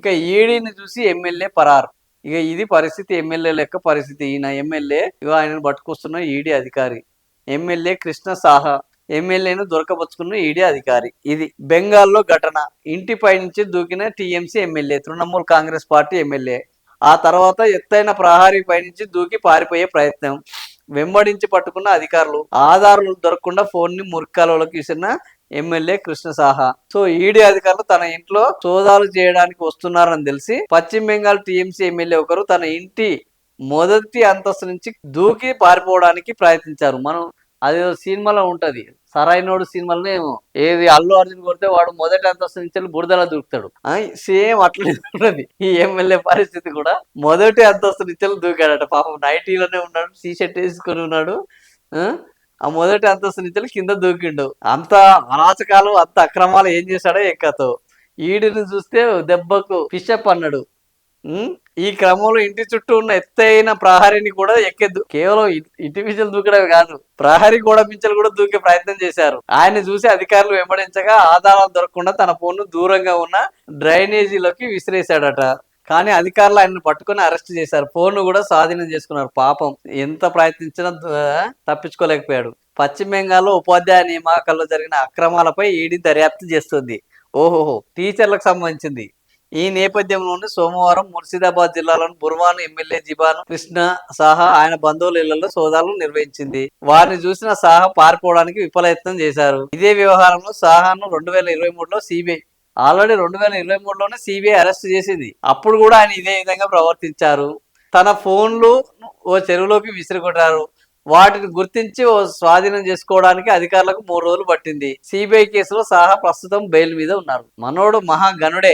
ఇక ఈడీని చూసి ఎమ్మెల్యే పరారు. ఇక ఇది పరిస్థితి, ఎమ్మెల్యే లెక్క పరిస్థితి. ఈయన ఎమ్మెల్యే, ఇక ఆయనను పట్టుకొస్తున్న ఈడీ అధికారి ఎమ్మెల్యే కృష్ణ సాహా. ఎమ్మెల్యేను దొరకబుచ్చుకున్న ఈడీ అధికారి. ఇది బెంగాల్లో ఘటన. ఇంటిపై నుంచి దూకిన TMC MLA, Trinamool Congress party MLA. ఆ తర్వాత ఎత్తైన ప్రహారీ పైనుంచి దూకి పారిపోయే ప్రయత్నం. వెంబడించి పట్టుకున్న అధికారులు. ఆధారాలు దొరకకుండా ఫోన్ ని మురికాలలోకి విసిరిన MLA Krishna Saha. So ED అధికారులు తన ఇంట్లో సోదాలు చేయడానికి వస్తున్నారని తెలిసి పశ్చిమ బెంగాల్ టీఎంసీ ఎమ్మెల్యే ఒకరు తన ఇంటి మొదటి అంతస్తు నుంచి దూకి పారిపోవడానికి ప్రయత్నించారు. మనం అది సినిమాలో ఉంటది, సరైనోడు సినిమాలోనే ఏది అల్లు అర్జున్ కొడితే వాడు మొదటి అంతస్తు నుంచి బురదలా దూకుతాడు. సేమ్ అట్లనే ఉన్నది ఈ ఎమ్మెల్యే పరిస్థితి కూడా. మొదటి అంతస్తు నుంచి దూకాడట. పాపం నైటీలోనే ఉన్నాడు, టీ షర్ట్ వేసుకొని ఉన్నాడు. ఆ మొదటి అంతస్తు నుంచి కింద దూకిండు. అంత అరాచకాలు, అంత అక్రమాలు ఏం చేశాడో ఎక్కతో. ఈడిని చూస్తే దెబ్బకు ఫిషప్ అన్నాడు. ఈ క్రమంలో ఇంటి చుట్టూ ఉన్న ఎత్తైన ప్రహరీని కూడా ఎక్కేద్దు. కేవలం ఇంటి మించలు దూకడమే కాదు, ప్రహరీ గోడ మించలు కూడా దూకే ప్రయత్నం చేశారు. ఆయన చూసి అధికారులు వెంబడించగా ఆధారాలు దొరకకుండా తన ఫోన్ దూరంగా ఉన్న డ్రైనేజీలోకి విసిరేశాడట. కానీ అధికారులు ఆయన్ని పట్టుకుని అరెస్ట్ చేశారు. ఫోన్ కూడా స్వాధీనం చేసుకున్నారు. పాపం ఎంత ప్రయత్నించినా తప్పించుకోలేకపోయాడు. పశ్చిమ బెంగాల్లో ఉపాధ్యాయ నియామకాల్లో జరిగిన అక్రమాలపై ఈడీ దర్యాప్తు చేస్తుంది. ఓహోహో, టీచర్లకు సంబంధించింది. ఈ నేపథ్యంలోనే సోమవారం ముర్షిదాబాద్ జిల్లాలోని బుర్వాన్ ఎమ్మెల్యే జిబాను కృష్ణ సాహా ఆయన బంధువుల ఇళ్లలో సోదాలు నిర్వహించింది. వారిని చూసిన సాహా పారిపోవడానికి విఫలయత్నం చేశారు. ఇదే వ్యవహారంలో సాహాను 2023లో సిబిఐ ఆల్రెడీ 2023లోనే సిబిఐ అరెస్ట్ చేసింది. అప్పుడు కూడా ఆయన ఇదే విధంగా ప్రవర్తించారు. తన ఫోన్లు ఓ చెరువులోకి విసిరికొట్టారు. వాటిని గుర్తించి స్వాధీనం చేసుకోవడానికి అధికారులకు 3 రోజులు పట్టింది. సిబిఐ కేసులో సాహా ప్రస్తుతం బెయిల్ మీద ఉన్నారు. మనోడు మహాగణుడే.